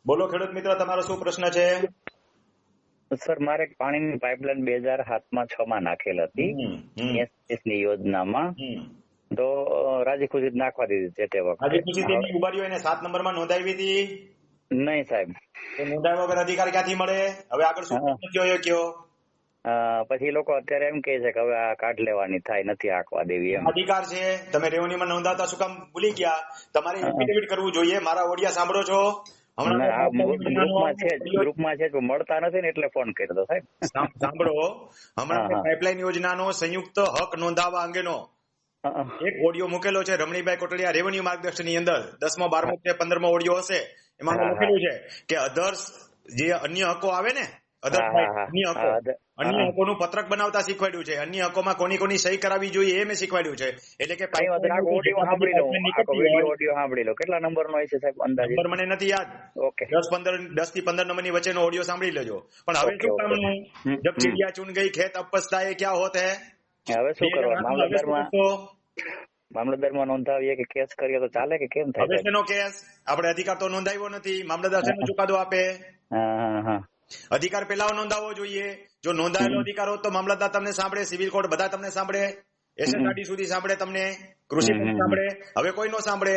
બોલો ખેડૂત મિત્ર, તમારો શું પ્રશ્ન છે? સર, મારે પાણીની પાઇપલાઇન 2007-6 નાખેલ હતી ની યોજનામાં. તો રાજી ખુશી નાખવા દીધી છે તે વખતે. આજે ખુશી તેની ઉભારીઓ એને 7 નંબરમાં નોંધાવી હતી? નહીં સાહેબ. તો નોંધાવ્યા વગર અધિકાર ક્યાંથી મળે? હવે આગળ શું પ્રશ્ન કયો એ કયો? પછી લોકો અત્યારે એમ કે છે કે હવે આ કાઢ લેવાની થાય, નથી આંકવા દેવી એમ. અધિકાર છે, તમે રેવન્યુમાં નોંધાતા શું કામ ભૂલી ગયા? તમારે એફિડેવિટ કરવું જોઈએ. મારા ઓડિયા સાંભળો છો? ગ્રુપમાં છે મળતા નથી ને એટલે ફોન કર્યો હતો સાહેબ. સાંભળો, હમણાં પાઇપલાઇન યોજનાનો સંયુક્ત હક નોંધાવવા અંગેનો એક ઓડિયો મૂકેલો છે રમણીભાઈ કોટડિયા રેવન્યુ માર્ગદર્શનની અંદર. 10મો 12મો કે 15મો ઓડિયો હશે. એમાં લખેલું છે કે અધર્સ જે અન્ય હકો આવે ને, અન્ય હકોનું પત્રક બનાવતા શીખવાડ્યું છે. અન્ય હકોમાં કોની કોની સહી કરાવવી જોઈએ એ મેં શીખવાડ્યું છે. એટલે કે કેટલા નંબર નો છે સાહેબ અંદાજે? નંબર મને નથી યાદ. ઓકે, 10 થી 15 નંબરની વચ્ચેનો ઓડિયો સાંભળી લેજો. પણ હવે શું કામનું? જબ ચીડિયા ચુન ગઈ ખેત અબ પછતાએ ક્યા હોત હે. હવે શું કરવાનું? મામલતદારમાં નોંધાવીએ કે કેસ કરીએ તો ચાલે કે કેમ થાય? હવે શેનો કેસ? આપણે અધિકાર તો નોંધાવ્યો નથી. મામલતદાર શેનો ચુકાદો આપે? અધિકાર પેલા નોંધાવવો જોઈએ. જો નોંધાયેલો અધિકાર હોત તો મામલતદાર તમને સાંભળે, સિવિલ કોર્ટ બધા તમને સાંભળે, એસએસઆરડી સુધી સાંભળે, તમને કૃષિ સાંભળે. હવે કોઈ નો સાંભળે.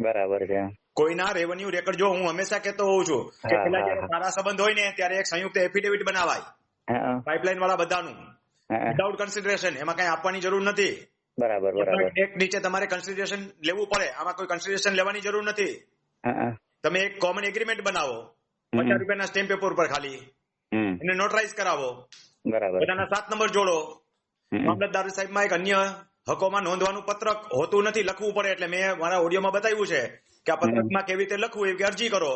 બરાબર છે. કોઈના રેવન્યુ રેકર્ડ જો હું હંમેશા કહેતો હોઉં છું કે પેલા જયારે સારા સંબંધ હોય ને ત્યારે એક સંયુક્ત એફિડેવિટ બનાવાય પાઇપલાઇન વાળા બધાનું, વિધાઉટ કન્સિડરેશન. એમાં કઈ આપવાની જરૂર નથી. બરાબર. એક નીચે તમારે કન્સિડરેશન લેવું પડે. આમાં કોઈ કન્સિડરેશન લેવાની જરૂર નથી. તમે એક કોમન એગ્રીમેન્ટ બનાવો, 50 રૂપિયાના સ્ટેમ્પ પેપર પર ખાલી એને નોટરાઇઝ કરાવો. બરાબર. બધાના 7 નંબર જોડો. મામલતદાર સાહેબમાં એક અન્ય હકોમાં નોંધવાનું પત્રક હોતું નથી, લખવું પડે. એટલે મેં મારા ઓડિયોમાં બતાવ્યું છે કે આ પત્રકમાં કેવી રીતે લખવું એ અરજી કરો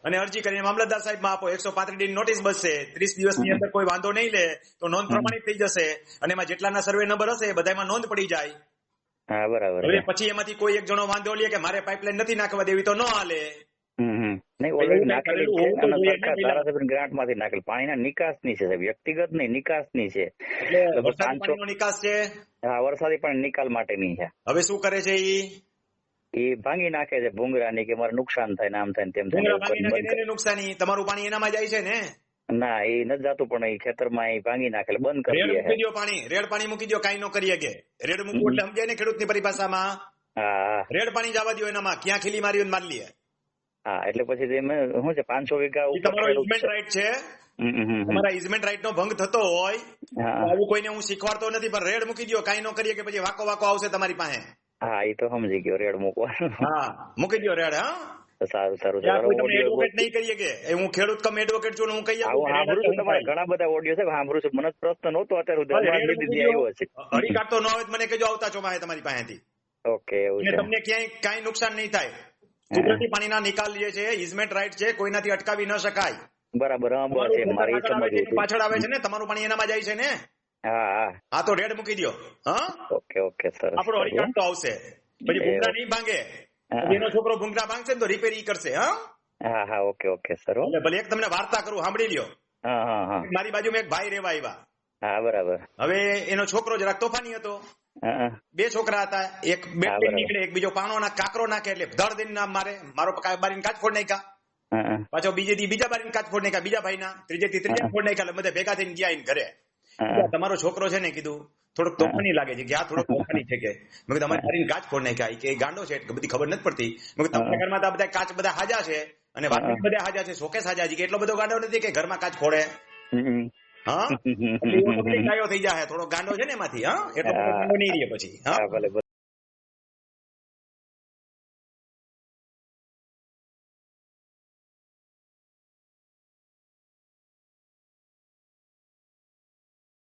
અને અરજી કરીને મામલતદાર સાહેબમાં આપો. 135 ડી નોટિસ બચશે. 30 દિવસની અંદર કોઈ વાંધો નહીં લે તો નોંધ પ્રમાણિત થઈ જશે અને એમાં જેટલાના સર્વે નંબર હશે બધામાં નોંધ પડી જાય. હા, બરાબર. હવે પછી એમાંથી કોઈ એક જણો વાંધો લે કે મારે પાઇપલાઇન નથી નાખવા દેવી તો ન હાલે. પાણીના નિકાસ ની છે, વ્યક્તિગત નહીં, નિકાસ ની છે. વરસાદી પાણીનો નિકાસ છે. હા, વરસાદી પાણી નિકાલ માટેની છે. હવે શું કરે છે? એ ભાંગી નાખે છે ભૂંગરાની કે મારે નુકસાન થાય ને આમ થાય તેમ થાય. નુકસાની તમારું પાણી એનામાં જાય છે ને? ના, એ નથી જતું, પણ એ ખેતરમાં એ ભાંગી નાખે બંધ કરી દે. મૂકી દો પાણી, રેડ પાણી મૂકી દો. કઈ ન કરીએ કે રેડ મૂકવું એટલે સમજાય ને ખેડૂત ની પરિભાષામાં. રેડ પાણી જવા દો એનામાં. ક્યાં ખીલી મારી મારી લે. હા, એટલે પછી શું છે 500 વીઘા તમારો ઇઝમેન્ટ રાઈટ છે. તમારા ઇઝમેન્ટ રાઈટ નો ભંગ થતો હોય આવું કોઈને હું શીખવાડતો નથી, પણ રેડ મૂકી દો. કઈ ન કરીએ કે પછી વાકો વાકો આવશે તમારી પાસે. હા, એ તો સમજી ગયો. રેડ મૂકવાનું. હા, મૂકી દો રેડ. હા, સારું. તમને એડવોકેટ નહીં કરીએ કે હું ખેડૂત કમ એડવોકેટ છું. હું કહી સાંભળું છું તમારે ઘણા બધા ઓડિયો છે, સાંભળું છું. મને પ્રશ્ન નહોતો અત્યારે આવ્યો છે. હરી કાઢતો ન આવે મને કહેજો આવતા ચોમાહે તમારી પાસેથી. ઓકે, એવું છે. તમને ક્યાંય કાંઈ નુકસાન નહીં થાય. કુદરતી પાણીના નિકાલ જે છે ઇઝમેન્ટ રાઈટ છે, કોઈનાથી અટકાવી ન શકાય. બરાબર. પાછળ આવે છે ને તમારું પાણી એનામાં જાય છે ને. હા, તો રેડ મૂકી દો. હા, ઓકે સર. આપણો હરી કાઢતો આવશે. પછી ભૂંગરા નહીં ભાંગે. એનો છોકરો ભૂંગરા ભાંગશે ને તો રિપેર કરશે. હા, ઓકે સર. ભલે એક તમને વાર્તા કરું, સાંભળી લ્યો. મારી બાજુમાં એક ભાઈ રહેવા આવ્યા. હા, બરાબર. હવે એનો છોકરો જરાક તોફાની હતો. 2 છોકરા હતા. એક બેટ નીકળે, એક બીજો પાણો ના કાકરો નાખે એટલે ધડ દઈને ના મારે. મારો બારીને કાચ ફોડ નાખ્યા. પાછો બીજે દી બીજા બારીને કાચ ફોડ નાખ્યા બીજા ભાઈ ના. ત્રીજે થી ત્રીજા ફોડ નાખ્યા. એટલે બધા ભેગા થઈને ગયા ઘરે. તમારો છોકરો છે ને કીધું થોડોક તોફાની લાગે છે કે આ થોડોક તોફાની છે કે. મેં કીધું તમારી બારીને કાચ ફોડ નાખ્યા કે ગાંડો છે બધી ખબર નથી પડતી. મેં કીધું તમારા ઘરમાં તો બધા કાચ બધા હાજા છે અને વાતચીત બધા હાજા છે, શોકેસ હાજા છે, કે એટલો બધો ગાંડો નથી કે ઘરમાં કાચ ફોડે. હા, થઈ જાય થોડો ગાંડો છે ને એમાંથી. હા, એટલો બધો ગાંડો નહીં રહે પછી. હા.